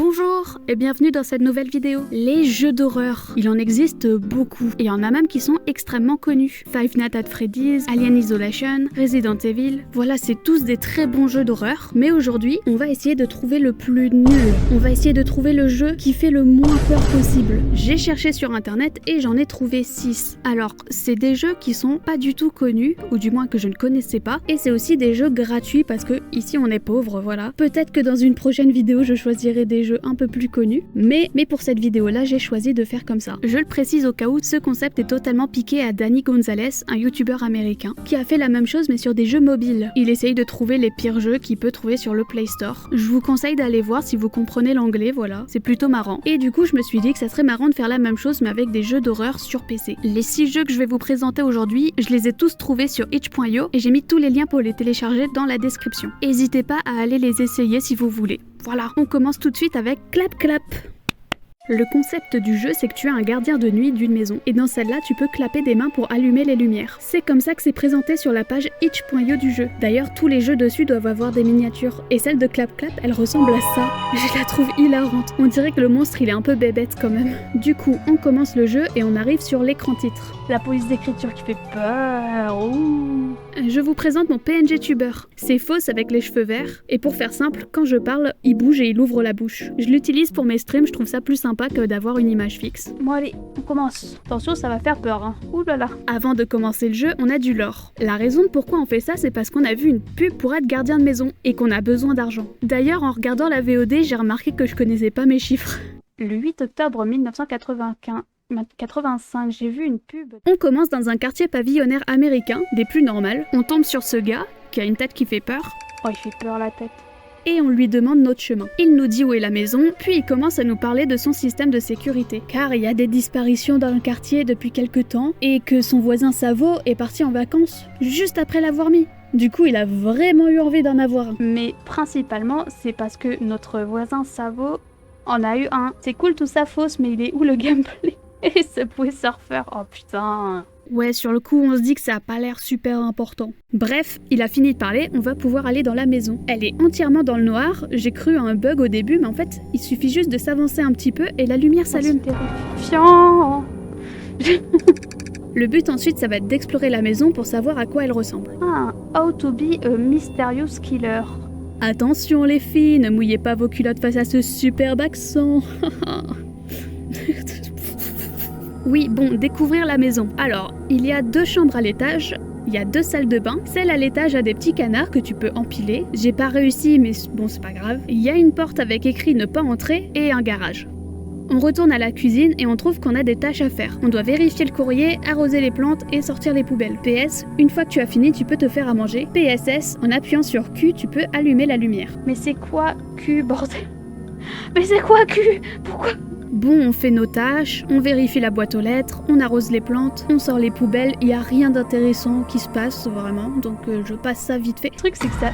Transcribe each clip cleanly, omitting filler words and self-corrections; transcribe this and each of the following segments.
Bonjour et bienvenue dans cette nouvelle vidéo. Les jeux d'horreur, il en existe beaucoup et il y en a même qui sont extrêmement connus. Five Nights at Freddy's, Alien Isolation, Resident Evil, voilà, c'est tous des très bons jeux d'horreur. Mais aujourd'hui, on va essayer de trouver le plus nul. On va essayer de trouver le jeu qui fait le moins peur possible. J'ai cherché sur internet et j'en ai trouvé 6. Alors, c'est des jeux qui sont pas du tout connus, ou du moins que je ne connaissais pas, et c'est aussi des jeux gratuits parce que ici on est pauvre, voilà. Peut-être que dans une prochaine vidéo je choisirai des jeux un peu plus connus, mais pour cette vidéo là j'ai choisi de faire comme ça. Je le précise au cas où, ce concept est totalement piqué à Danny Gonzalez, un youtubeur américain, qui a fait la même chose mais sur des jeux mobiles. Il essaye de trouver les pires jeux qu'il peut trouver sur le Play Store. Je vous conseille d'aller voir si vous comprenez l'anglais, voilà, c'est plutôt marrant. Et du coup je me suis dit que ça serait marrant de faire la même chose mais avec des jeux d'horreur sur PC. Les 6 jeux que je vais vous présenter aujourd'hui, je les ai tous trouvés sur itch.io et j'ai mis tous les liens pour les télécharger dans la description. N'hésitez pas à aller les essayer si vous voulez. Voilà, on commence tout de suite avec Clap Clap. Le concept du jeu, c'est que tu es un gardien de nuit d'une maison, et dans celle-là, tu peux clapper des mains pour allumer les lumières. C'est comme ça que c'est présenté sur la page itch.io du jeu. D'ailleurs, tous les jeux dessus doivent avoir des miniatures, et celle de Clap Clap, elle ressemble à ça. Je la trouve hilarante. On dirait que le monstre, il est un peu bébête quand même. Du coup, on commence le jeu et on arrive sur l'écran titre. La police d'écriture qui fait peur. Ouh. Je vous présente mon PNG tuber. C'est Fausse avec les cheveux verts, et pour faire simple, quand je parle, il bouge et il ouvre la bouche. Je l'utilise pour mes streams, je trouve ça plus sympa que d'avoir une image fixe. Bon allez, on commence. Attention, ça va faire peur, hein. Ouh là là. Avant de commencer le jeu, on a du lore. La raison de pourquoi on fait ça, c'est parce qu'on a vu une pub pour être gardien de maison, et qu'on a besoin d'argent. D'ailleurs, en regardant la VOD, j'ai remarqué que je connaissais pas mes chiffres. Le 8 octobre 1985, j'ai vu une pub. On commence dans un quartier pavillonnaire américain, des plus normales. On tombe sur ce gars, qui a une tête qui fait peur. Oh, il fait peur la tête. Et on lui demande notre chemin. Il nous dit où est la maison, puis il commence à nous parler de son système de sécurité. Car il y a des disparitions dans le quartier depuis quelques temps, et que son voisin Savo est parti en vacances juste après l'avoir mis. Du coup, il a vraiment eu envie d'en avoir un. Mais principalement, c'est parce que notre voisin Savo en a eu un. C'est cool tout ça, Fausse, mais il est où le gameplay? Et Subway Surfer, oh putain. Ouais, sur le coup, on se dit que ça a pas l'air super important. Bref, il a fini de parler, on va pouvoir aller dans la maison. Elle est entièrement dans le noir, j'ai cru à un bug au début, mais en fait, il suffit juste de s'avancer un petit peu et la lumière s'allume. C'est terrifiant. Le but ensuite, ça va être d'explorer la maison pour savoir à quoi elle ressemble. Ah, how to be a mysterious killer. Attention les filles, ne mouillez pas vos culottes face à ce superbe accent. Oui, bon, découvrir la maison. Alors, il y a 2 chambres à l'étage, il y a 2 salles de bain. Celle à l'étage a des petits canards que tu peux empiler. J'ai pas réussi, mais bon, c'est pas grave. Il y a une porte avec écrit ne pas entrer et un garage. On retourne à la cuisine et on trouve qu'on a des tâches à faire. On doit vérifier le courrier, arroser les plantes et sortir les poubelles. PS, une fois que tu as fini, tu peux te faire à manger. PSS, en appuyant sur Q, tu peux allumer la lumière. Mais c'est quoi Q, bordel? Mais c'est quoi Q? Pourquoi? Bon, on fait nos tâches, on vérifie la boîte aux lettres, on arrose les plantes, on sort les poubelles, il y a rien d'intéressant qui se passe vraiment, donc je passe ça vite fait. Le truc c'est que ça...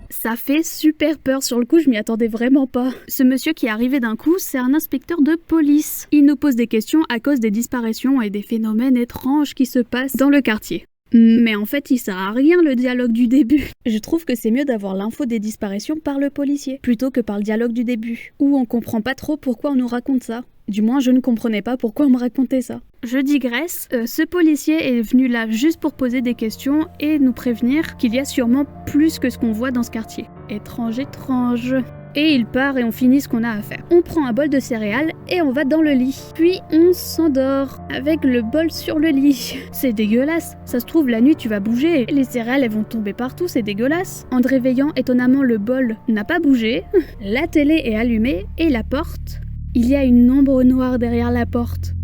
Ça fait super peur, sur le coup je m'y attendais vraiment pas. Ce monsieur qui est arrivé d'un coup, c'est un inspecteur de police. Il nous pose des questions à cause des disparitions et des phénomènes étranges qui se passent dans le quartier. Mais en fait, il sert à rien le dialogue du début. Je trouve que c'est mieux d'avoir l'info des disparitions par le policier, plutôt que par le dialogue du début, où on comprend pas trop pourquoi on nous raconte ça. Du moins, je ne comprenais pas pourquoi on me racontait ça. Je digresse, ce policier est venu là juste pour poser des questions et nous prévenir qu'il y a sûrement plus que ce qu'on voit dans ce quartier. Étrange, étrange. Et il part et on finit ce qu'on a à faire. On prend un bol de céréales et on va dans le lit. Puis on s'endort avec le bol sur le lit. C'est dégueulasse. Ça se trouve, la nuit tu vas bouger. Les céréales elles vont tomber partout, c'est dégueulasse. En te réveillant, étonnamment, le bol n'a pas bougé. La télé est allumée et la porte. Il y a une ombre noire derrière la porte.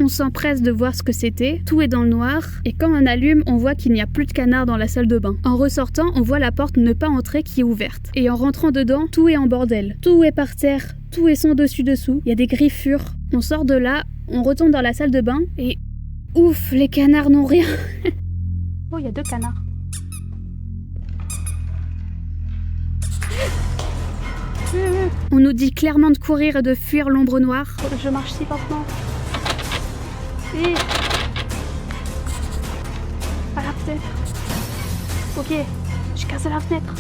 On s'empresse de voir ce que c'était, tout est dans le noir, et quand on allume, on voit qu'il n'y a plus de canards dans la salle de bain. En ressortant, on voit la porte ne pas entrer qui est ouverte. Et en rentrant dedans, tout est en bordel. Tout est par terre, tout est sans dessus-dessous, il y a des griffures. On sort de là, on retourne dans la salle de bain, et... Ouf, les canards n'ont rien. Oh, il y a 2 canards. On nous dit clairement de courir et de fuir l'ombre noire. Je marche si lentement. Et... à la fenêtre. Ok, je casse la fenêtre.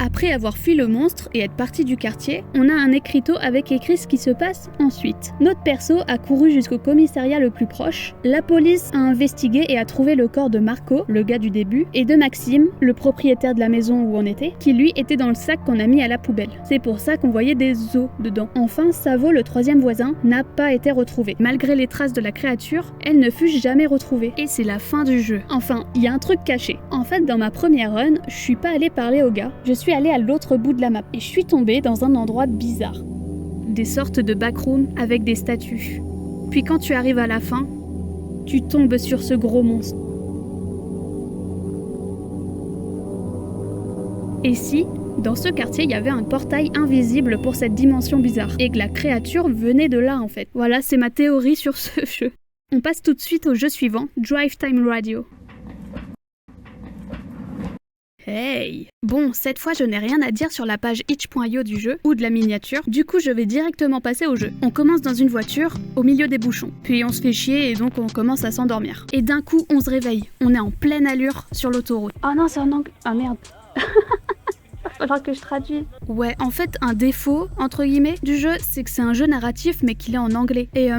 Après avoir fui le monstre et être parti du quartier, on a un écriteau avec écrit ce qui se passe ensuite. Notre perso a couru jusqu'au commissariat le plus proche, la police a investigué et a trouvé le corps de Marco, le gars du début, et de Maxime, le propriétaire de la maison où on était, qui lui était dans le sac qu'on a mis à la poubelle. C'est pour ça qu'on voyait des os dedans. Enfin, Savo, le troisième voisin, n'a pas été retrouvé. Malgré les traces de la créature, elle ne fut jamais retrouvée. Et c'est la fin du jeu. Enfin, il y a un truc caché. En fait, dans ma première run, je suis pas allée parler au gars, je suis allée à l'autre bout de la map et je suis tombée dans un endroit bizarre. Des sortes de backrooms avec des statues. Puis quand tu arrives à la fin, tu tombes sur ce gros monstre. Et si, dans ce quartier, il y avait un portail invisible pour cette dimension bizarre, et que la créature venait de là en fait. Voilà, c'est ma théorie sur ce jeu. On passe tout de suite au jeu suivant, Drive Time Radio. Hey! Bon, cette fois je n'ai rien à dire sur la page itch.io du jeu, ou de la miniature, du coup je vais directement passer au jeu. On commence dans une voiture, au milieu des bouchons, puis on se fait chier et donc on commence à s'endormir. Et d'un coup on se réveille, on est en pleine allure sur l'autoroute. Oh non, c'est en anglais. Ah merde. Faudra que je traduise. Ouais, en fait, un défaut, entre guillemets, du jeu, c'est que c'est un jeu narratif, mais qu'il est en anglais. Et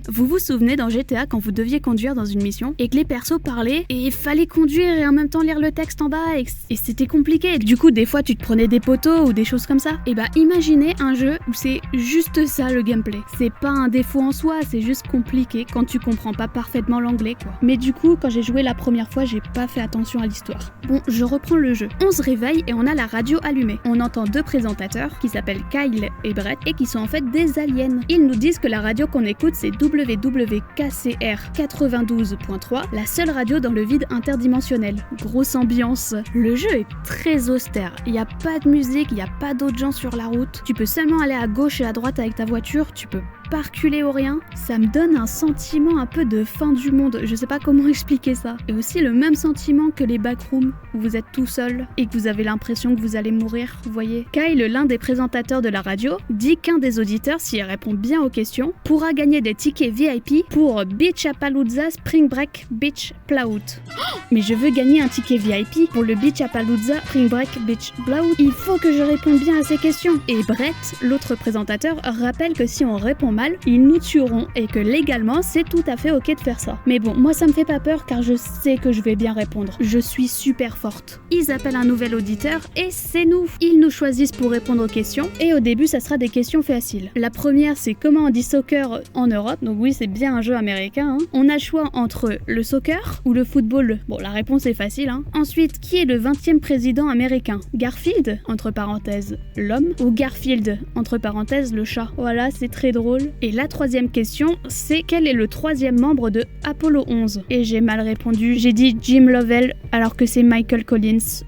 vous vous souvenez dans GTA quand vous deviez conduire dans une mission, et que les persos parlaient, et il fallait conduire et en même temps lire le texte en bas, et c'était compliqué. Du coup, des fois, tu te prenais des poteaux ou des choses comme ça. Et bah, imaginez un jeu où c'est juste ça, le gameplay. C'est pas un défaut en soi, c'est juste compliqué quand tu comprends pas parfaitement l'anglais, quoi. Mais du coup, quand j'ai joué la première fois, j'ai pas fait attention à l'histoire. Bon, je reprends le jeu. On se réveille et on a la radio allumée. On entend deux présentateurs qui s'appellent Kyle et Brett et qui sont en fait des aliens. Ils nous disent que la radio qu'on écoute c'est WWKCR 92.3, la seule radio dans le vide interdimensionnel. Grosse ambiance. Le jeu est très austère. Il n'y a pas de musique, il n'y a pas d'autres gens sur la route. Tu peux seulement aller à gauche et à droite avec ta voiture, tu peux pas reculer ou rien. Ça me donne un sentiment un peu de fin du monde. Je sais pas comment expliquer ça. Et aussi le même sentiment que les backrooms où vous êtes tout seul et que vous avez l'impression que vous allez mourir, vous voyez. Kyle, l'un des présentateurs de la radio, dit qu'un des auditeurs, s'il répond bien aux questions, pourra gagner des tickets VIP pour Beachapalooza Spring Break Beach Blowout. Oh, mais je veux gagner un ticket VIP pour le Beachapalooza Spring Break Beach Blowout. Il faut que je réponde bien à ces questions. Et Brett, l'autre présentateur, rappelle que si on répond mal, ils nous tueront et que légalement c'est tout à fait ok de faire ça. Mais bon, moi ça me fait pas peur car je sais que je vais bien répondre. Je suis super forte. Ils appellent un nouvel auditeur et c'est nous. Ils nous choisissent pour répondre aux questions et au début ça sera des questions faciles. La première c'est comment on dit soccer en Europe, donc oui c'est bien un jeu américain. On a le choix entre le soccer ou le football. Bon la réponse est facile. Ensuite, qui est le 20e président américain? Garfield, entre parenthèses l'homme, ou Garfield, entre parenthèses le chat. Voilà, c'est très drôle. Et la troisième question, c'est quel est le troisième membre de Apollo 11? Et j'ai mal répondu, j'ai dit Jim Lovell alors que c'est Michael Collins.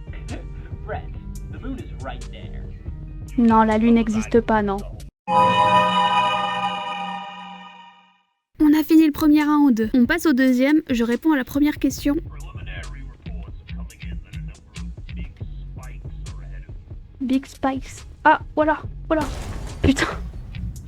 Non, la lune n'existe pas, non. On a fini le premier round. On passe au deuxième, je réponds à la première question. Big Spikes. Ah, voilà, voilà. Putain.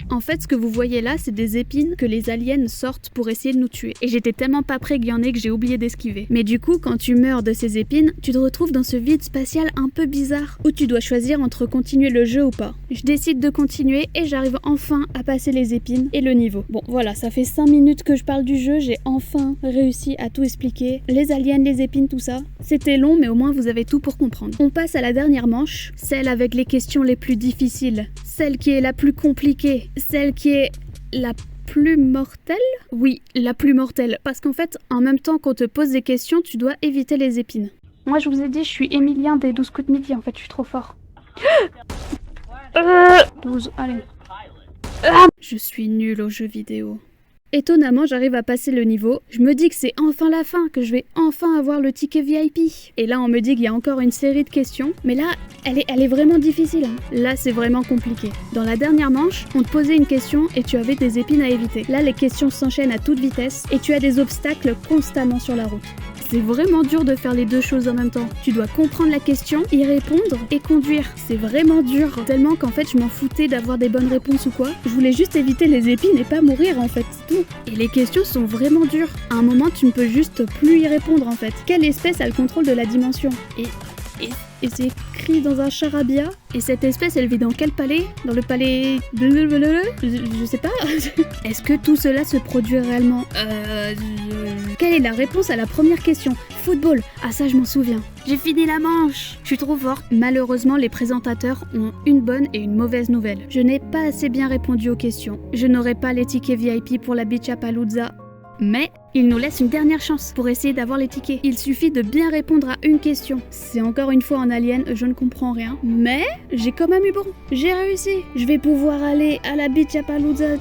En fait, ce que vous voyez là, c'est des épines que les aliens sortent pour essayer de nous tuer. Et j'étais tellement pas près qu'il y en ait que j'ai oublié d'esquiver. Mais du coup, quand tu meurs de ces épines, tu te retrouves dans ce vide spatial un peu bizarre, où tu dois choisir entre continuer le jeu ou pas. Je décide de continuer et j'arrive enfin à passer les épines et le niveau. Bon, voilà, ça fait 5 minutes que je parle du jeu, j'ai enfin réussi à tout expliquer. Les aliens, les épines, tout ça. C'était long, mais au moins vous avez tout pour comprendre. On passe à la dernière manche, celle avec les questions les plus difficiles, celle qui est la plus compliquée. Celle qui est la plus mortelle? Oui, la plus mortelle. Parce qu'en fait, en même temps qu'on te pose des questions, tu dois éviter les épines. Moi, je vous ai dit, je suis Emilien des 12 coups de midi. En fait, je suis trop fort. 12, allez. Je suis nulle aux jeux vidéo. Étonnamment, j'arrive à passer le niveau. Je me dis que c'est enfin la fin, que je vais enfin avoir le ticket VIP. Et là, on me dit qu'il y a encore une série de questions. Mais là, elle est vraiment difficile. Là, c'est vraiment compliqué. Dans la dernière manche, on te posait une question et tu avais des épines à éviter. Là, les questions s'enchaînent à toute vitesse et tu as des obstacles constamment sur la route. C'est vraiment dur de faire les deux choses en même temps. Tu dois comprendre la question, y répondre et conduire. C'est vraiment dur. Tellement qu'en fait, je m'en foutais d'avoir des bonnes réponses ou quoi. Je voulais juste éviter les épines et pas mourir en fait, c'est tout. Et les questions sont vraiment dures. À un moment, tu ne peux juste plus y répondre en fait. Quelle espèce a le contrôle de la dimension? Et Et c'est écrit dans un charabia. Et cette espèce, elle vit dans quel palais? Dans le palais... Je sais pas. Est-ce que tout cela se produit réellement? Quelle est la réponse à la première question? Football. Ah ça, je m'en souviens. J'ai fini la manche. Je suis trop forte. Malheureusement, les présentateurs ont une bonne et une mauvaise nouvelle. Je n'ai pas assez bien répondu aux questions. Je n'aurai pas les tickets VIP pour la Beachapalooza. Mais il nous laisse une dernière chance pour essayer d'avoir les tickets. Il suffit de bien répondre à une question. C'est encore une fois en alien, je ne comprends rien. Mais j'ai quand même eu bon. J'ai réussi. Je vais pouvoir aller à la Beachapalooza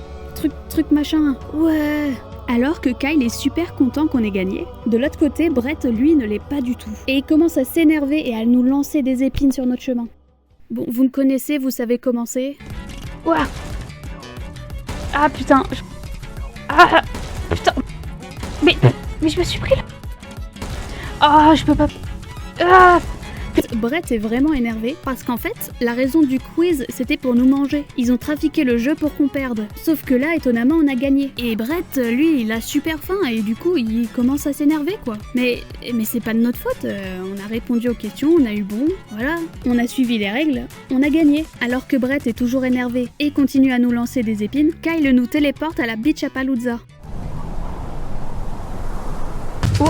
truc machin. Ouais. Alors que Kyle est super content qu'on ait gagné. De l'autre côté, Brett, lui, ne l'est pas du tout. Et il commence à s'énerver et à nous lancer des épines sur notre chemin. Bon, vous me connaissez, vous savez comment c'est. Ouah. Ah putain. Ah putain. Mais je me suis pris là. Ah, je peux pas. Ah. Brett est vraiment énervé parce qu'en fait, la raison du quiz, c'était pour nous manger. Ils ont trafiqué le jeu pour qu'on perde. Sauf que là, étonnamment, on a gagné. Et Brett, lui, il a super faim et du coup, il commence à s'énerver, quoi. Mais c'est pas de notre faute. On a répondu aux questions, on a eu bon, voilà. On a suivi les règles, on a gagné. Alors que Brett est toujours énervé et continue à nous lancer des épines, Kyle nous téléporte à la Beachapalooza. Oh.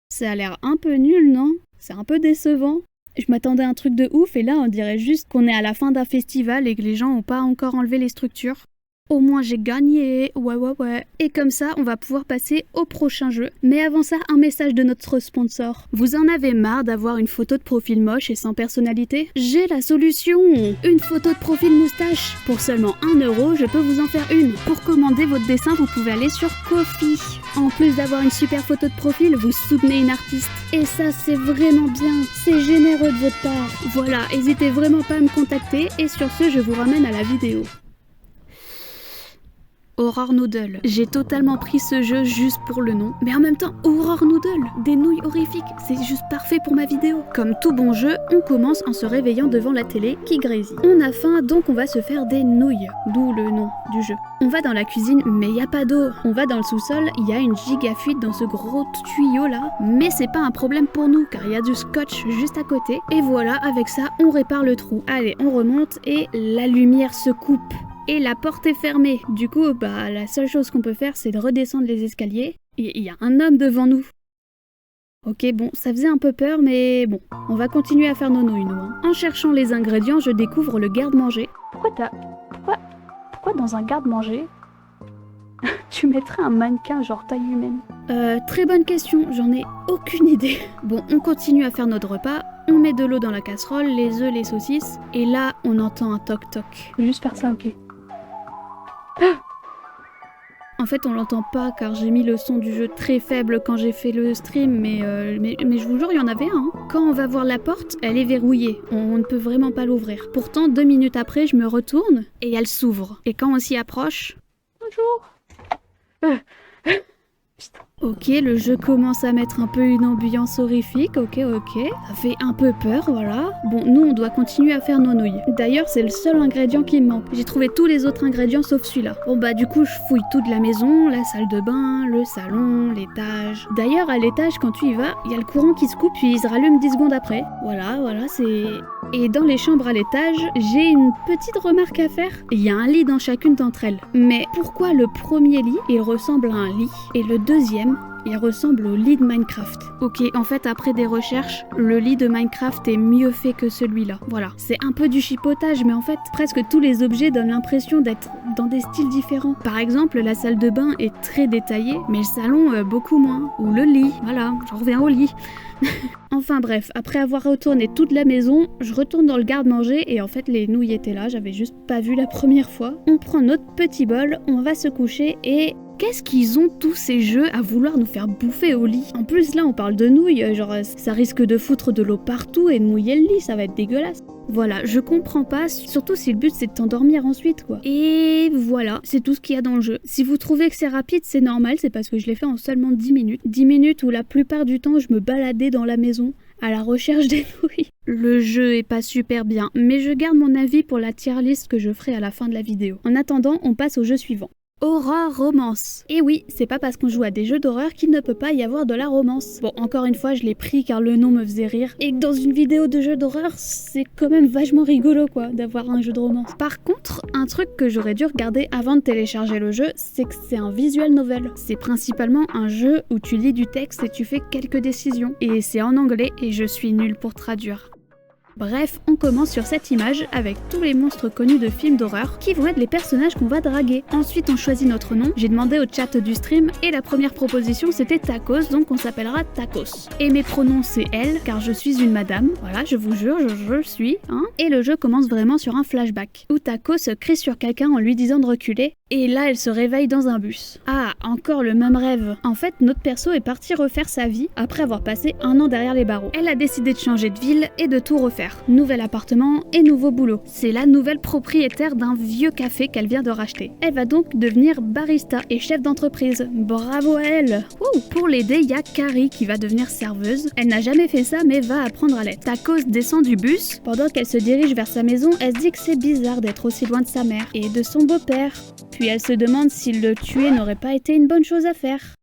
Ça a l'air un peu nul, non? C'est un peu décevant. Je m'attendais à un truc de ouf et là on dirait juste qu'on est à la fin d'un festival et que les gens ont pas encore enlevé les structures. Au moins j'ai gagné, ouais. Et comme ça, on va pouvoir passer au prochain jeu. Mais avant ça, un message de notre sponsor. Vous en avez marre d'avoir une photo de profil moche et sans personnalité? J'ai la solution! Une photo de profil moustache! Pour seulement 1 €, je peux vous en faire une. Pour commander votre dessin, vous pouvez aller sur Ko-fi. En plus d'avoir une super photo de profil, vous soutenez une artiste. Et ça, c'est vraiment bien. C'est généreux de votre part. Voilà, n'hésitez vraiment pas à me contacter. Et sur ce, je vous ramène à la vidéo. Horror Noodle. J'ai totalement pris ce jeu juste pour le nom, mais en même temps, Horror Noodle, des nouilles horrifiques, c'est juste parfait pour ma vidéo. Comme tout bon jeu, on commence en se réveillant devant la télé qui grésille. On a faim, donc on va se faire des nouilles, d'où le nom du jeu. On va dans la cuisine, mais y a pas d'eau. On va dans le sous-sol, il y a une giga fuite dans ce gros tuyau là, mais c'est pas un problème pour nous, car il y a du scotch juste à côté. Et voilà, avec ça, on répare le trou. Allez, on remonte et la lumière se coupe. Et la porte est fermée. Du coup, la seule chose qu'on peut faire, c'est de redescendre les escaliers. Et il y a un homme devant nous. Ok, bon, ça faisait un peu peur, mais bon, on va continuer à faire nos nouilles, nous. En cherchant les ingrédients, je découvre le garde-manger. Pourquoi dans un garde-manger, tu mettrais un mannequin genre taille humaine? Très bonne question, j'en ai aucune idée. Bon, on continue à faire notre repas. On met de l'eau dans la casserole, les œufs, les saucisses. Et là, on entend un toc-toc. Je vais juste faire ça, ok. En fait, on l'entend pas car j'ai mis le son du jeu très faible quand j'ai fait le stream, mais je vous jure, il y en avait un. Quand on va voir la porte, elle est verrouillée. On ne peut vraiment pas l'ouvrir. Pourtant, 2 minutes après, je me retourne et elle s'ouvre. Et quand on s'y approche... Bonjour. Ok, le jeu commence à mettre un peu une ambiance horrifique, ok. Ça fait un peu peur, voilà. Bon, nous, on doit continuer à faire nos nouilles. D'ailleurs, c'est le seul ingrédient qui me manque. J'ai trouvé tous les autres ingrédients sauf celui-là. Bon, du coup, je fouille toute la maison, la salle de bain, le salon, l'étage. D'ailleurs, à l'étage, quand tu y vas, il y a le courant qui se coupe puis il se rallume 10 secondes après. Voilà, c'est... Et dans les chambres à l'étage, j'ai une petite remarque à faire. Il y a un lit dans chacune d'entre elles. Mais pourquoi le premier lit, il ressemble à un lit, et le deuxième, il ressemble au lit de Minecraft? Ok, en fait, après des recherches, le lit de Minecraft est mieux fait que celui-là. Voilà, c'est un peu du chipotage, mais en fait, presque tous les objets donnent l'impression d'être dans des styles différents. Par exemple, la salle de bain est très détaillée, mais le salon, beaucoup moins. Ou le lit, voilà, j'en reviens au lit. Enfin bref, après avoir retourné toute la maison, je retourne dans le garde-manger et en fait les nouilles étaient là, j'avais juste pas vu la première fois. On prend notre petit bol, on va se coucher et... Qu'est-ce qu'ils ont tous ces jeux à vouloir nous faire bouffer au lit? En plus là on parle de nouilles, genre ça risque de foutre de l'eau partout et de mouiller le lit, ça va être dégueulasse. Voilà, je comprends pas, surtout si le but c'est de t'endormir ensuite quoi. Et voilà, c'est tout ce qu'il y a dans le jeu. Si vous trouvez que c'est rapide, c'est normal, c'est parce que je l'ai fait en seulement 10 minutes. 10 minutes où la plupart du temps je me baladais dans la maison à la recherche des nouilles. Le jeu est pas super bien, mais je garde mon avis pour la tier list que je ferai à la fin de la vidéo. En attendant, on passe au jeu suivant. Horror romance. Et oui, c'est pas parce qu'on joue à des jeux d'horreur qu'il ne peut pas y avoir de la romance. Bon, encore une fois, je l'ai pris car le nom me faisait rire. Et que dans une vidéo de jeu d'horreur, c'est quand même vachement rigolo quoi, d'avoir un jeu de romance. Par contre, un truc que j'aurais dû regarder avant de télécharger le jeu, c'est que c'est un visual novel. C'est principalement un jeu où tu lis du texte et tu fais quelques décisions. Et c'est en anglais et je suis nulle pour traduire. Bref, on commence sur cette image avec tous les monstres connus de films d'horreur qui vont être les personnages qu'on va draguer. Ensuite, on choisit notre nom. J'ai demandé au chat du stream et la première proposition c'était Tacos, donc on s'appellera Tacos. Et mes pronoms c'est elle, car je suis une madame. Voilà, je vous jure, je suis, hein. Et le jeu commence vraiment sur un flashback où Tacos crie sur quelqu'un en lui disant de reculer. Et là, elle se réveille dans un bus. Ah, encore le même rêve. En fait, notre perso est parti refaire sa vie après avoir passé 1 an derrière les barreaux. Elle a décidé de changer de ville et de tout refaire. Nouvel appartement et nouveau boulot. C'est la nouvelle propriétaire d'un vieux café qu'elle vient de racheter. Elle va donc devenir barista et chef d'entreprise. Bravo à elle. Pour l'aider, il y a Carrie qui va devenir serveuse. Elle n'a jamais fait ça mais va apprendre à l'être. Tacos descend du bus. Pendant qu'elle se dirige vers sa maison, elle se dit que c'est bizarre d'être aussi loin de sa mère et de son beau-père. Puis elle se demande si le tuer n'aurait pas été une bonne chose à faire.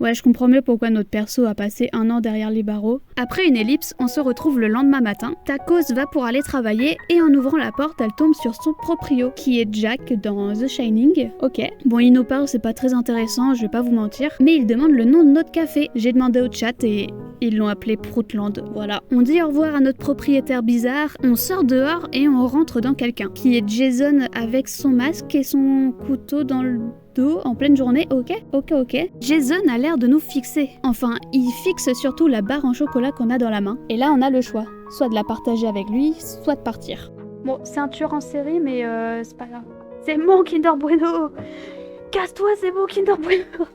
Ouais, je comprends mieux pourquoi notre perso a passé 1 an derrière les barreaux. Après une ellipse, on se retrouve le lendemain matin. Tacos va pour aller travailler et en ouvrant la porte, elle tombe sur son proprio, qui est Jack dans The Shining. Ok. Bon, il nous parle, c'est pas très intéressant, je vais pas vous mentir, mais il demande le nom de notre café. J'ai demandé au chat et ils l'ont appelé Proutland. Voilà. On dit au revoir à notre propriétaire bizarre, on sort dehors et on rentre dans quelqu'un, qui est Jason avec son masque et son couteau dans le dos en pleine journée. Ok. Jason a l'air de nous fixer. Enfin, il fixe surtout la barre en chocolat qu'on a dans la main. Et là, on a le choix. Soit de la partager avec lui, soit de partir. Bon, c'est un tueur en série, mais c'est pas grave. C'est mon Kinder Bueno. Casse-toi, c'est mon Kinder Bueno.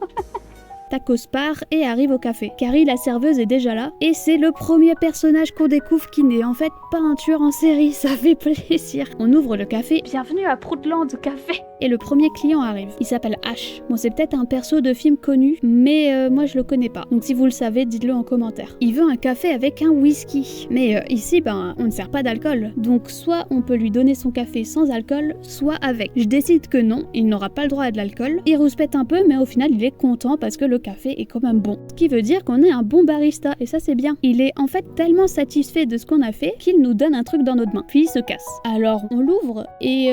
Tacos part et arrive au café. Carrie, la serveuse, est déjà là. Et c'est le premier personnage qu'on découvre qui n'est en fait pas un tueur en série. Ça fait plaisir. On ouvre le café. Bienvenue à Proutland Café. Et le premier client arrive. Il s'appelle Ash. Bon, c'est peut-être un perso de film connu, mais moi je le connais pas. Donc si vous le savez, dites-le en commentaire. Il veut un café avec un whisky. Mais ici, on ne sert pas d'alcool. Donc soit on peut lui donner son café sans alcool, soit avec. Je décide que non, il n'aura pas le droit à de l'alcool. Il rouspète un peu, mais au final il est content parce que le café est quand même bon. Ce qui veut dire qu'on est un bon barista, et ça c'est bien. Il est en fait tellement satisfait de ce qu'on a fait qu'il nous donne un truc dans notre main. Puis il se casse. Alors on l'ouvre et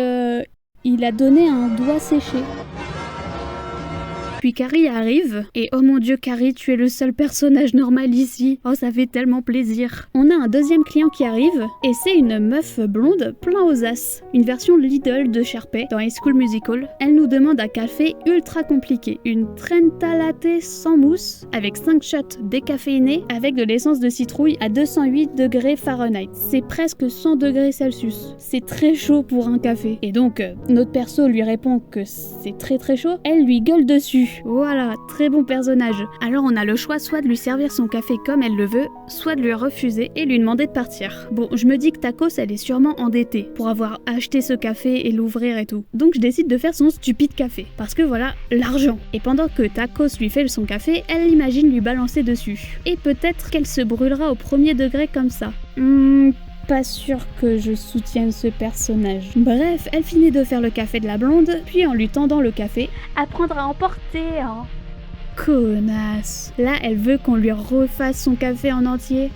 il a donné un doigt séché. Puis Carrie arrive, et oh mon dieu Carrie, tu es le seul personnage normal ici. Oh ça fait tellement plaisir. On a un deuxième client qui arrive, et c'est une meuf blonde plein aux as. Une version Lidl de Sharpay dans High School Musical. Elle nous demande un café ultra compliqué. Une Trenta Latte sans mousse, avec 5 shots décaféinés, avec de l'essence de citrouille à 208 degrés Fahrenheit. C'est presque 100 degrés Celsius. C'est très chaud pour un café. Et donc, notre perso lui répond que c'est très très chaud. Elle lui gueule dessus. Voilà, très bon personnage. Alors on a le choix soit de lui servir son café comme elle le veut, soit de lui refuser et lui demander de partir. Bon, je me dis que Tacos, elle est sûrement endettée pour avoir acheté ce café et l'ouvrir et tout. Donc je décide de faire son stupide café. Parce que voilà, l'argent. Et pendant que Tacos lui fait son café, elle imagine lui balancer dessus. Et peut-être qu'elle se brûlera au premier degré comme ça. Pas sûr que je soutienne ce personnage. Bref, elle finit de faire le café de la blonde, puis en lui tendant le café, Apprendre à emporter, hein. Connasse. Là, elle veut qu'on lui refasse son café en entier.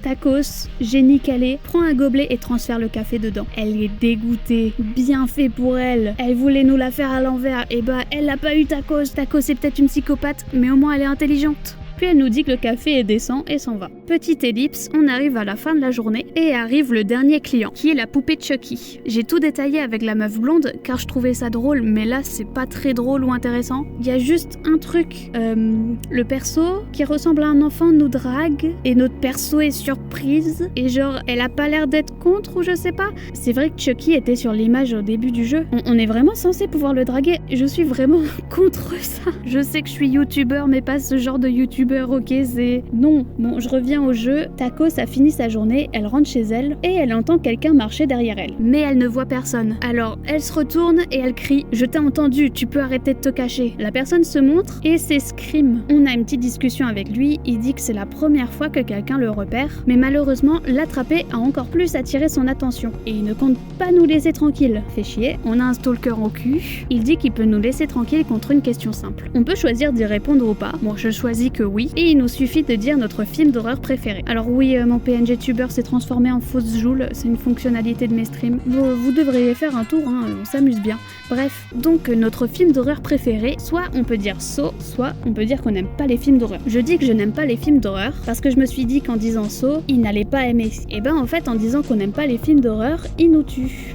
Tacos, génie calé, prend un gobelet et transfère le café dedans. Elle est dégoûtée. Bien fait pour elle. Elle voulait nous la faire à l'envers. Et elle l'a pas eu Tacos. Tacos est peut-être une psychopathe, mais au moins elle est intelligente. Puis elle nous dit que le café est décent et s'en va. Petite ellipse, on arrive à la fin de la journée et arrive le dernier client, qui est la poupée Chucky. J'ai tout détaillé avec la meuf blonde car je trouvais ça drôle, mais là c'est pas très drôle ou intéressant. Il y a juste un truc, le perso qui ressemble à un enfant nous drague et notre perso est surprise et genre elle a pas l'air d'être contre ou je sais pas. C'est vrai que Chucky était sur l'image au début du jeu. On est vraiment censé pouvoir le draguer. Je suis vraiment contre ça. Je sais que je suis youtubeur mais pas ce genre de youtubeur. YouTuber, ok, c'est... Non, bon, je reviens au jeu. Tacos a fini sa journée, elle rentre chez elle et elle entend quelqu'un marcher derrière elle. Mais elle ne voit personne. Alors, elle se retourne et elle crie « Je t'ai entendu, tu peux arrêter de te cacher ». La personne se montre et c'est Scream. On a une petite discussion avec lui, il dit que c'est la première fois que quelqu'un le repère, mais malheureusement, l'attraper a encore plus attiré son attention. Et il ne compte pas nous laisser tranquilles. Fait chier, on a un stalker au cul. Il dit qu'il peut nous laisser tranquilles contre une question simple. On peut choisir d'y répondre ou pas. Bon, je choisis que oui. Et il nous suffit de dire notre film d'horreur préféré. Alors oui, mon PNG tuber s'est transformé en fausse Joule, c'est une fonctionnalité de mes streams. Vous devriez faire un tour, hein, on s'amuse bien. Bref, donc notre film d'horreur préféré, soit on peut dire Saw, soit on peut dire qu'on n'aime pas les films d'horreur. Je dis que je n'aime pas les films d'horreur parce que je me suis dit qu'en disant Saw, il n'allait pas aimer. Et ben en fait, en disant qu'on n'aime pas les films d'horreur, il nous tue.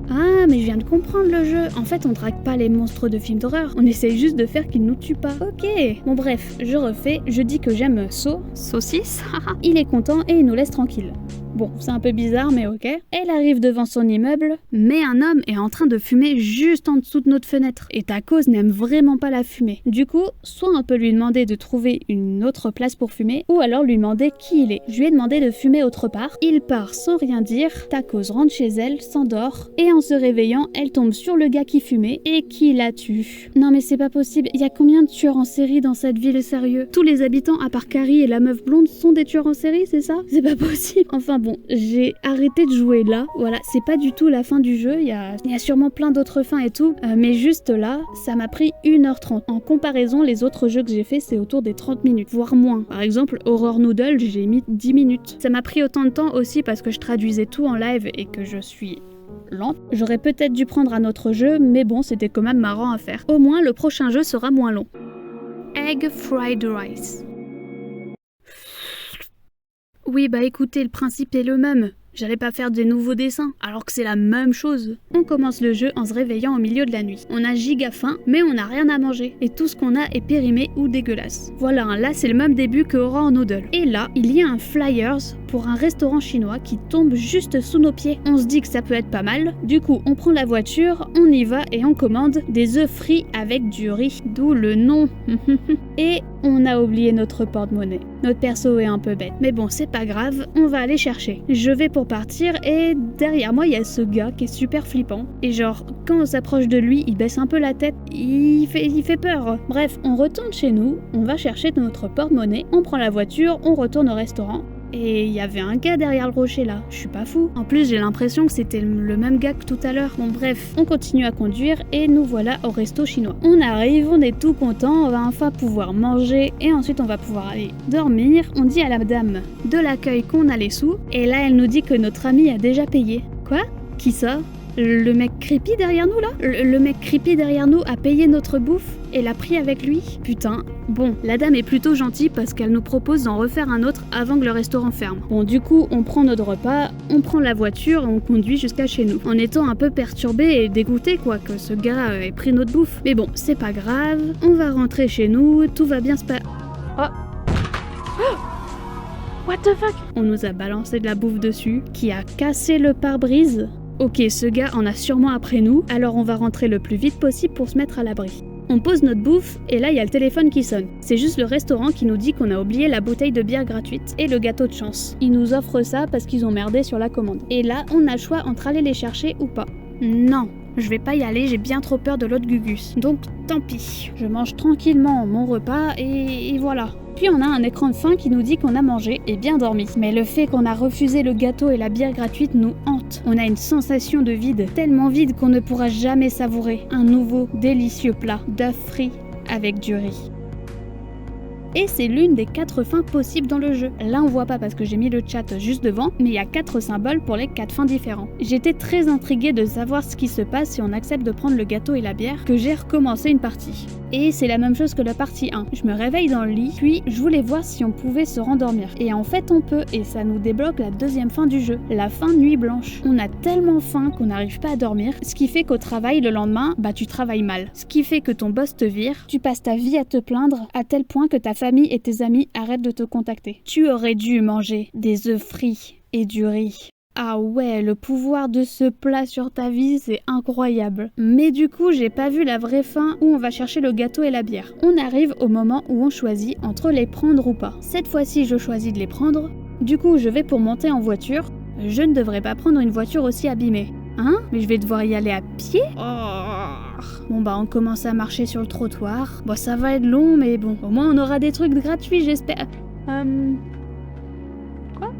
Ah, mais je viens de comprendre le jeu. En fait, on drague pas les monstres de films d'horreur. On essaye juste de faire qu'ils nous tuent pas. Ok. Bon bref, je refais. Je dis que j'aime Saw. Saucisse. Il est content et il nous laisse tranquille. Bon, c'est un peu bizarre, mais ok. Elle arrive devant son immeuble, mais un homme est en train de fumer juste en dessous de notre fenêtre. Et Tacos n'aime vraiment pas la fumée. Du coup, soit on peut lui demander de trouver une autre place pour fumer, ou alors lui demander qui il est. Je lui ai demandé de fumer autre part. Il part sans rien dire. Tacos rentre chez elle, s'endort, et en se réveillant, elle tombe sur le gars qui fumait et qui la tue. Non mais c'est pas possible. Il y a combien de tueurs en série dans cette ville, sérieux? Tous les habitants, à part Carrie et la meuf blonde, sont des tueurs en série, c'est ça? C'est pas possible. Enfin bon, j'ai arrêté de jouer là. Voilà, c'est pas du tout la fin du jeu. Il y a sûrement plein d'autres fins et tout. Mais juste là, ça m'a pris 1h30. En comparaison, les autres jeux que j'ai fait, c'est autour des 30 minutes, voire moins. Par exemple, Horror Noodle, j'ai mis 10 minutes. Ça m'a pris autant de temps aussi parce que je traduisais tout en live et que je suis lente. J'aurais peut-être dû prendre un autre jeu, mais bon, c'était quand même marrant à faire. Au moins, le prochain jeu sera moins long. Egg Fried Rice. Oui, bah écoutez, le principe est le même. J'allais pas faire des nouveaux dessins, alors que c'est la même chose. On commence le jeu en se réveillant au milieu de la nuit. On a giga faim, mais on n'a rien à manger. Et tout ce qu'on a est périmé ou dégueulasse. Voilà, hein, là c'est le même début que Horror Noodle. Et là, il y a un flyers pour un restaurant chinois qui tombe juste sous nos pieds. On se dit que ça peut être pas mal. Du coup, on prend la voiture, on y va et on commande des œufs frits avec du riz. D'où le nom. Et on a oublié notre porte-monnaie. Notre perso est un peu bête. Mais bon, c'est pas grave, on va aller chercher. Je vais pour partir et derrière moi, il y a ce gars qui est super flippant. Et genre, quand on s'approche de lui, il baisse un peu la tête. Il fait peur. Bref, on retourne chez nous, on va chercher notre porte-monnaie, on prend la voiture, on retourne au restaurant. Et il y avait un gars derrière le rocher là, je suis pas fou. En plus j'ai l'impression que c'était le même gars que tout à l'heure. Bon bref, on continue à conduire et nous voilà au resto chinois. On arrive, on est tout content, on va enfin pouvoir manger et ensuite on va pouvoir aller dormir. On dit à la dame de l'accueil qu'on a les sous et là elle nous dit que notre ami a déjà payé. Quoi? Qui ça? Le mec creepy derrière nous là? Le mec creepy derrière nous a payé notre bouffe et l'a pris avec lui? Putain. Bon, la dame est plutôt gentille parce qu'elle nous propose d'en refaire un autre avant que le restaurant ferme. Bon, du coup, on prend notre repas, on prend la voiture et on conduit jusqu'à chez nous. En étant un peu perturbé et dégoûté quoi, que ce gars ait pris notre bouffe. Mais bon, c'est pas grave, on va rentrer chez nous, tout va bien se passer. Oh! What the fuck? On nous a balancé de la bouffe dessus, qui a cassé le pare-brise. Ok, ce gars en a sûrement après nous, alors on va rentrer le plus vite possible pour se mettre à l'abri. On pose notre bouffe et là il y a le téléphone qui sonne. C'est juste le restaurant qui nous dit qu'on a oublié la bouteille de bière gratuite et le gâteau de chance. Ils nous offrent ça parce qu'ils ont merdé sur la commande. Et là on a le choix entre aller les chercher ou pas. Non, je vais pas y aller, j'ai bien trop peur de l'autre Gugus. Donc tant pis. Je mange tranquillement mon repas et voilà. Puis on a un écran de fin qui nous dit qu'on a mangé et bien dormi. Mais le fait qu'on a refusé le gâteau et la bière gratuite nous hante. On a une sensation de vide, tellement vide qu'on ne pourra jamais savourer un nouveau délicieux plat d'œufs frits avec du riz. Et c'est l'une des 4 fins possibles dans le jeu. Là on voit pas parce que j'ai mis le chat juste devant, mais il y a 4 symboles pour les 4 fins différents. J'étais très intriguée de savoir ce qui se passe si on accepte de prendre le gâteau et la bière, que j'ai recommencé une partie. Et c'est la même chose que la partie 1. Je me réveille dans le lit, puis je voulais voir si on pouvait se rendormir. Et en fait on peut, et ça nous débloque la deuxième fin du jeu, la fin nuit blanche. On a tellement faim qu'on n'arrive pas à dormir, ce qui fait qu'au travail le lendemain, tu travailles mal. Ce qui fait que ton boss te vire, tu passes ta vie à te plaindre à tel point que ta famille et tes amis arrêtent de te contacter. Tu aurais dû manger des œufs frits et du riz. Ah ouais, le pouvoir de ce plat sur ta vie, c'est incroyable. Mais du coup, j'ai pas vu la vraie fin où on va chercher le gâteau et la bière. On arrive au moment où on choisit entre les prendre ou pas. Cette fois-ci, je choisis de les prendre. Du coup, je vais pour monter en voiture. Je ne devrais pas prendre une voiture aussi abîmée. Hein? Mais je vais devoir y aller à pied? Bon bah, on commence à marcher sur le trottoir. Bon, ça va être long, mais bon, au moins on aura des trucs gratuits, j'espère. Quoi?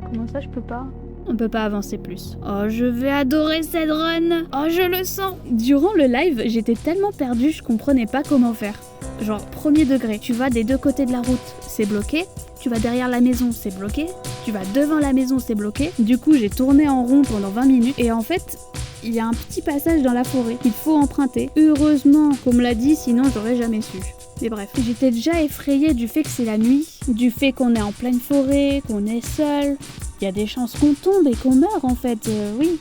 Comment ça, je peux pas? On peut pas avancer plus. Oh, je vais adorer cette run. Oh, je le sens. Durant le live, j'étais tellement perdue, je comprenais pas comment faire. Genre, premier degré, tu vas des deux côtés de la route, c'est bloqué. Tu vas derrière la maison, c'est bloqué. Tu vas devant la maison, c'est bloqué. Du coup, j'ai tourné en rond pendant 20 minutes. Et en fait, il y a un petit passage dans la forêt qu'il faut emprunter. Heureusement qu'on me l'a dit, sinon j'aurais jamais su. Mais bref, j'étais déjà effrayée du fait que c'est la nuit, du fait qu'on est en pleine forêt, qu'on est seul. Il y a des chances qu'on tombe et qu'on meure en fait, oui,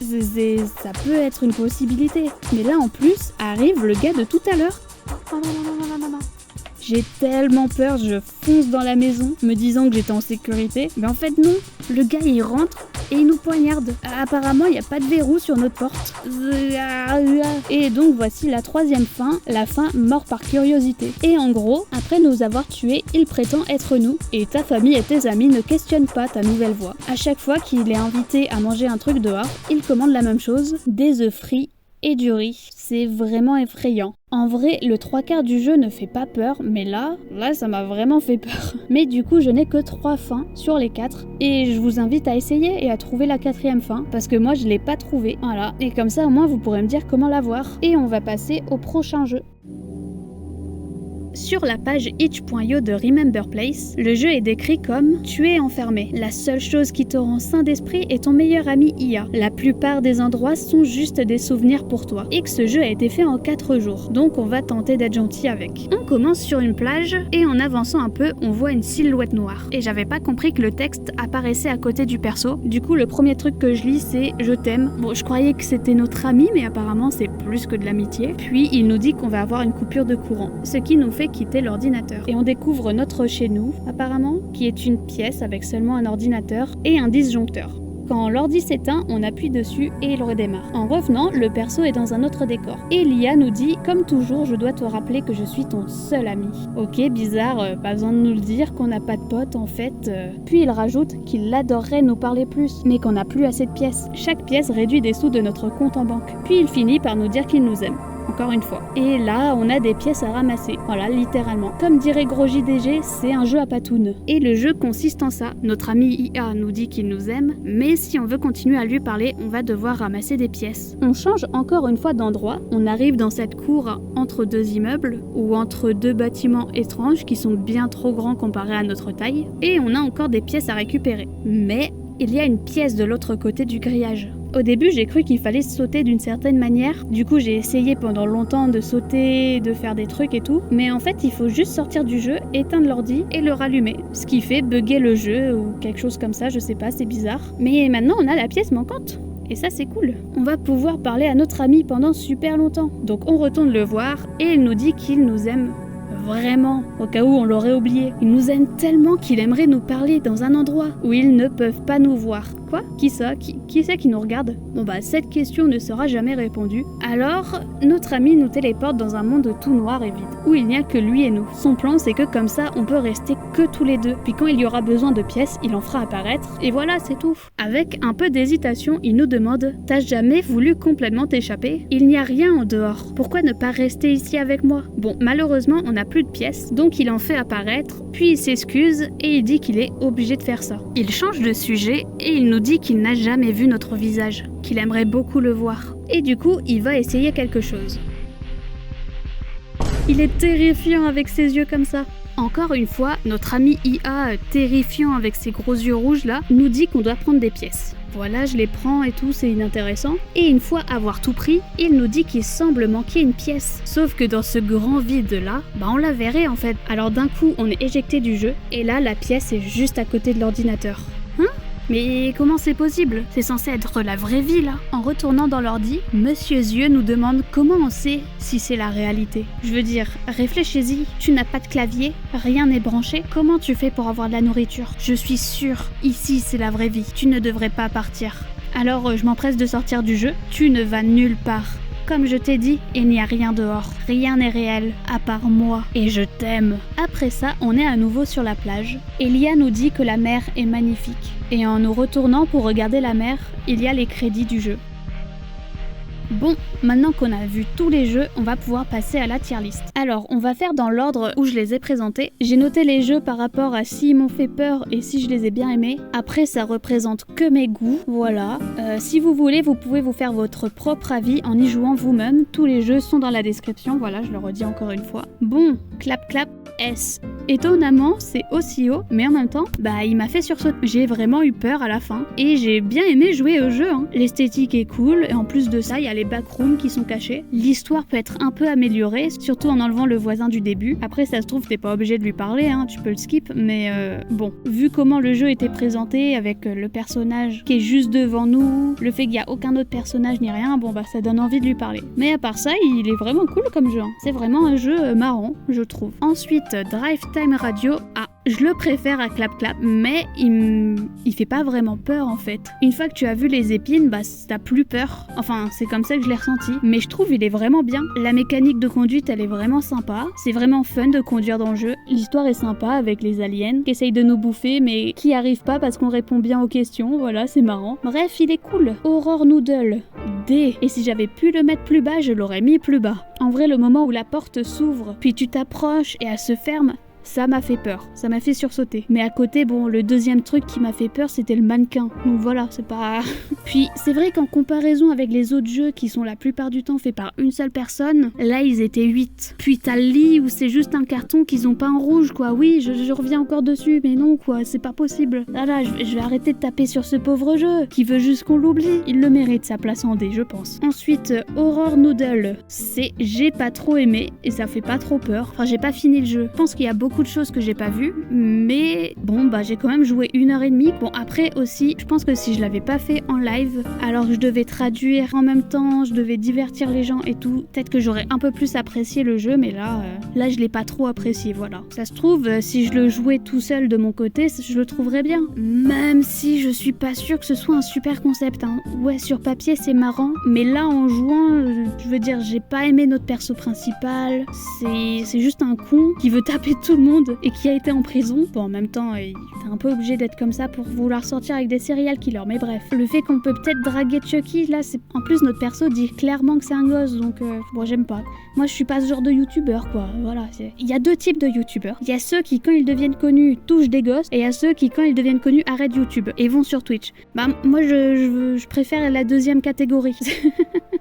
ça peut être une possibilité. Mais là en plus, arrive le gars de tout à l'heure. Oh non. J'ai tellement peur, je fonce dans la maison, me disant que j'étais en sécurité. Mais en fait non, le gars il rentre et il nous poignarde. Apparemment il n'y a pas de verrou sur notre porte. Et donc voici la troisième fin, la fin mort par curiosité. Et en gros, après nous avoir tués, il prétend être nous. Et ta famille et tes amis ne questionnent pas ta nouvelle voix. À chaque fois qu'il est invité à manger un truc dehors, il commande la même chose, des œufs frits et du riz. C'est vraiment effrayant. En vrai, le 3/4 du jeu ne fait pas peur, mais là, ça m'a vraiment fait peur. Mais du coup, je n'ai que 3 fins sur les 4, et je vous invite à essayer et à trouver la 4e fin, parce que moi, je l'ai pas trouvée. Voilà, et comme ça, au moins, vous pourrez me dire comment la voir. Et on va passer au prochain jeu. Sur la page itch.io de Remember Place, le jeu est décrit comme « Tu es enfermé. La seule chose qui te rend sain d'esprit est ton meilleur ami IA. La plupart des endroits sont juste des souvenirs pour toi. » Et que ce jeu a été fait en 4 jours, donc on va tenter d'être gentil avec. On commence sur une plage, et en avançant un peu, on voit une silhouette noire. Et j'avais pas compris que le texte apparaissait à côté du perso. Du coup, le premier truc que je lis, c'est « Je t'aime ». Bon, je croyais que c'était notre ami, mais apparemment c'est plus que de l'amitié. Puis il nous dit qu'on va avoir une coupure de courant, ce qui nous fait quitter l'ordinateur. Et on découvre notre chez nous, apparemment, qui est une pièce avec seulement un ordinateur et un disjoncteur. Quand l'ordi s'éteint, on appuie dessus et il redémarre. En revenant, le perso est dans un autre décor. Et l'IA nous dit « Comme toujours, je dois te rappeler que je suis ton seul ami. » Ok, bizarre, pas besoin de nous le dire qu'on n'a pas de potes en fait. Puis il rajoute qu'il adorerait nous parler plus, mais qu'on n'a plus assez de pièces. Chaque pièce réduit des sous de notre compte en banque. Puis il finit par nous dire qu'il nous aime. Encore une fois. Et là, on a des pièces à ramasser. Voilà, littéralement. Comme dirait Gros JDG, c'est un jeu à patounes. Et le jeu consiste en ça. Notre ami IA nous dit qu'il nous aime, mais si on veut continuer à lui parler, on va devoir ramasser des pièces. On change encore une fois d'endroit. On arrive dans cette cour entre 2 immeubles, ou entre 2 bâtiments étranges qui sont bien trop grands comparés à notre taille. Et on a encore des pièces à récupérer. Mais il y a une pièce de l'autre côté du grillage. Au début, j'ai cru qu'il fallait sauter d'une certaine manière. Du coup, j'ai essayé pendant longtemps de sauter, de faire des trucs et tout. Mais en fait, il faut juste sortir du jeu, éteindre l'ordi et le rallumer. Ce qui fait bugger le jeu ou quelque chose comme ça, je sais pas, c'est bizarre. Mais maintenant, on a la pièce manquante. Et ça, c'est cool. On va pouvoir parler à notre ami pendant super longtemps. Donc on retourne le voir et il nous dit qu'il nous aime. Vraiment, au cas où on l'aurait oublié. Il nous aime tellement qu'il aimerait nous parler dans un endroit où ils ne peuvent pas nous voir. Quoi? Qui ça? Qui c'est qui nous regarde? Bon bah, cette question ne sera jamais répondue. Alors, notre ami nous téléporte dans un monde tout noir et vide, où il n'y a que lui et nous. Son plan, c'est que comme ça, on peut rester que tous les deux. Puis quand il y aura besoin de pièces, il en fera apparaître. Et voilà, c'est tout. Avec un peu d'hésitation, il nous demande « T'as jamais voulu complètement t'échapper? Il n'y a rien en dehors. Pourquoi ne pas rester ici avec moi ?» Bon, malheureusement, on n'a plus de pièces, donc il en fait apparaître, puis il s'excuse et il dit qu'il est obligé de faire ça. Il change de sujet et il nous dit qu'il n'a jamais vu notre visage, qu'il aimerait beaucoup le voir. Et du coup, il va essayer quelque chose. Il est terrifiant avec ses yeux comme ça. Encore une fois, notre ami IA, terrifiant avec ses gros yeux rouges là, nous dit qu'on doit prendre des pièces. Voilà, je les prends et tout, c'est inintéressant. Et une fois avoir tout pris, il nous dit qu'il semble manquer une pièce. Sauf que dans ce grand vide là, on la verrait en fait. Alors d'un coup, on est éjecté du jeu, et là, la pièce est juste à côté de l'ordinateur. Hein? Mais comment c'est possible? C'est censé être la vraie vie là. En retournant dans l'ordi, Monsieur Yeux nous demande comment on sait si c'est la réalité. Je veux dire, réfléchis-y, tu n'as pas de clavier, rien n'est branché, comment tu fais pour avoir de la nourriture? Je suis sûre, ici c'est la vraie vie, tu ne devrais pas partir. Alors je m'empresse de sortir du jeu, tu ne vas nulle part. Comme je t'ai dit, il n'y a rien dehors, rien n'est réel, à part moi, et je t'aime. Après ça, on est à nouveau sur la plage. Elia nous dit que la mer est magnifique. Et en nous retournant pour regarder la mer, il y a les crédits du jeu. Bon, maintenant qu'on a vu tous les jeux, on va pouvoir passer à la tier list. Alors, on va faire dans l'ordre où je les ai présentés. J'ai noté les jeux par rapport à s'ils m'ont fait peur et si je les ai bien aimés. Après, ça représente que mes goûts, voilà. Si vous voulez, vous pouvez vous faire votre propre avis en y jouant vous-même. Tous les jeux sont dans la description, voilà, je le redis encore une fois. Bon, clap clap, S. Étonnamment, c'est aussi haut, mais en même temps, il m'a fait sursauter. J'ai vraiment eu peur à la fin, et j'ai bien aimé jouer au jeu. L'esthétique est cool, et en plus de ça, il y a les backrooms qui sont cachés. L'histoire peut être un peu améliorée, surtout en enlevant le voisin du début. Après, ça se trouve, t'es pas obligé de lui parler, tu peux le skip, mais bon. Vu comment le jeu était présenté, avec le personnage qui est juste devant nous, le fait qu'il y a aucun autre personnage ni rien, ça donne envie de lui parler. Mais à part ça, il est vraiment cool comme jeu. C'est vraiment un jeu marrant, je trouve. Ensuite, Drive Time Radio, je le préfère à Clap Clap, mais il fait pas vraiment peur en fait. Une fois que tu as vu les épines, t'as plus peur. Enfin, c'est comme ça que je l'ai ressenti. Mais je trouve il est vraiment bien. La mécanique de conduite, elle est vraiment sympa. C'est vraiment fun de conduire dans le jeu. L'histoire est sympa avec les aliens qui essayent de nous bouffer, mais qui arrivent pas parce qu'on répond bien aux questions. Voilà, c'est marrant. Bref, il est cool. Horror Noodle, D. Et si j'avais pu le mettre plus bas, je l'aurais mis plus bas. En vrai, le moment où la porte s'ouvre, puis tu t'approches et elle se ferme, ça m'a fait peur, ça m'a fait sursauter. Mais à côté, le deuxième truc qui m'a fait peur, c'était le mannequin. Donc voilà, c'est pas... Puis c'est vrai qu'en comparaison avec les autres jeux qui sont la plupart du temps faits par une seule personne, là ils étaient 8. Puis t'as le lit où c'est juste un carton qu'ils ont peint en rouge, quoi. Oui, je reviens encore dessus, mais non, quoi, c'est pas possible. Là, je vais arrêter de taper sur ce pauvre jeu, qui veut juste qu'on l'oublie. Il le mérite, sa place en D, je pense. Ensuite, Horror Noodle, j'ai pas trop aimé, et ça fait pas trop peur. Enfin, j'ai pas fini le jeu. Je pense qu'il y a beaucoup de choses que j'ai pas vues, mais j'ai quand même joué 1h30. Bon, après aussi, je pense que si je l'avais pas fait en live, alors je devais traduire en même temps, je devais divertir les gens et tout, peut-être que j'aurais un peu plus apprécié le jeu, mais là je l'ai pas trop apprécié, voilà. Ça se trouve, si je le jouais tout seul de mon côté, je le trouverais bien, même si je suis pas sûre que ce soit un super concept, Ouais, sur papier c'est marrant, mais là en jouant, je veux dire, j'ai pas aimé notre perso principal, c'est juste un con qui veut taper tout le monde et qui a été en prison. Bon, en même temps, il était un peu obligé d'être comme ça pour vouloir sortir avec des serial killers, mais bref. Le fait qu'on peut peut-être draguer Chucky, là, c'est... En plus, notre perso dit clairement que c'est un gosse, donc j'aime pas. Moi, je suis pas ce genre de youtubeur, quoi. Voilà, il y a deux types de youtubeurs. Il y a ceux qui, quand ils deviennent connus, touchent des gosses, et il y a ceux qui, quand ils deviennent connus, arrêtent YouTube et vont sur Twitch. Moi, je préfère la deuxième catégorie.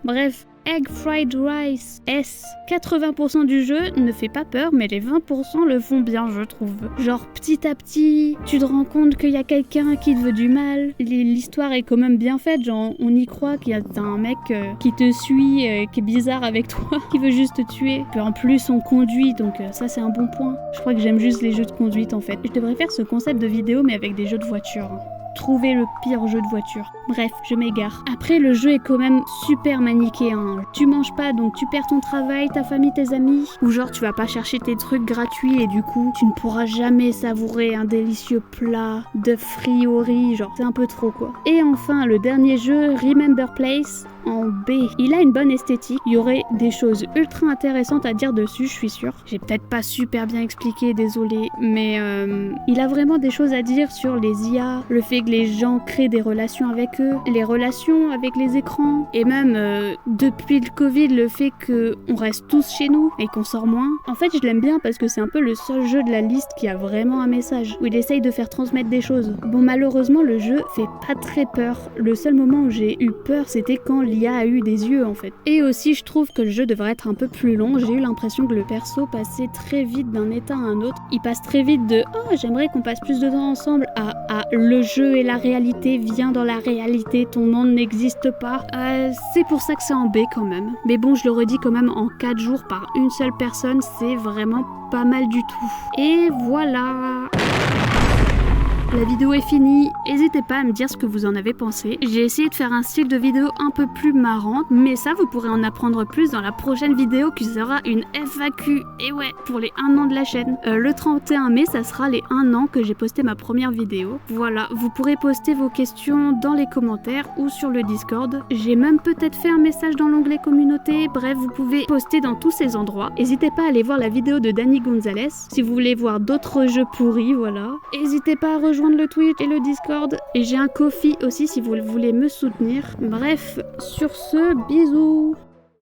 Bref. Egg Fried Rice S. 80% du jeu ne fait pas peur, mais les 20% le font bien, je trouve. Genre, petit à petit, tu te rends compte qu'il y a quelqu'un qui te veut du mal. L'histoire est quand même bien faite, genre, on y croit qu'il y a un mec qui te suit, qui est bizarre avec toi, qui veut juste te tuer. Puis en plus, on conduit, donc ça, c'est un bon point. Je crois que j'aime juste les jeux de conduite, en fait. Je devrais faire ce concept de vidéo, mais avec des jeux de voiture. Trouver le pire jeu de voiture. Bref, je m'égare. Après, le jeu est quand même super manichéen. Tu manges pas, donc tu perds ton travail, ta famille, tes amis. Ou genre, tu vas pas chercher tes trucs gratuits et du coup, tu ne pourras jamais savourer un délicieux plat de friori. Genre, c'est un peu trop, quoi. Et enfin, le dernier jeu, Remember Place, en B. Il a une bonne esthétique. Il y aurait des choses ultra intéressantes à dire dessus, je suis sûre. J'ai peut-être pas super bien expliqué, désolé. Mais il a vraiment des choses à dire sur les IA, le fait que les gens créent des relations avec eux, les relations avec les écrans, et même depuis le Covid, le fait qu'on reste tous chez nous et qu'on sort moins. En fait, je l'aime bien parce que c'est un peu le seul jeu de la liste qui a vraiment un message, où il essaye de faire transmettre des choses. Bon, malheureusement, le jeu fait pas très peur. Le seul moment où j'ai eu peur, c'était quand l'IA a eu des yeux, en fait. Et aussi, je trouve que le jeu devrait être un peu plus long. J'ai eu l'impression que le perso passait très vite d'un état à un autre. Il passe très vite de « Oh, j'aimerais qu'on passe plus de temps ensemble » à « Le jeu et la réalité, viens dans la réalité, ton monde n'existe pas ». C'est pour ça que c'est en B quand même. Mais bon, je le redis quand même, en 4 jours par une seule personne, c'est vraiment pas mal du tout. Et voilà. la vidéo est finie. N'hésitez pas à me dire ce que vous en avez pensé. J'ai essayé de faire un style de vidéo un peu plus marrante, mais ça vous pourrez en apprendre plus dans la prochaine vidéo qui sera une FAQ. Et ouais, pour les 1 an de la chaîne. Le 31 mai, ça sera les 1 an que j'ai posté ma première vidéo. Voilà, vous pourrez poster vos questions dans les commentaires ou sur le Discord. J'ai même peut-être fait un message dans l'onglet communauté. Bref, vous pouvez poster dans tous ces endroits. N'hésitez pas à aller voir la vidéo de Danny Gonzalez si vous voulez voir d'autres jeux pourris, voilà. N'hésitez pas à rejoindre le Twitch et le Discord. Et j'ai un Ko-fi aussi si vous voulez me soutenir. Bref, sur ce, bisous.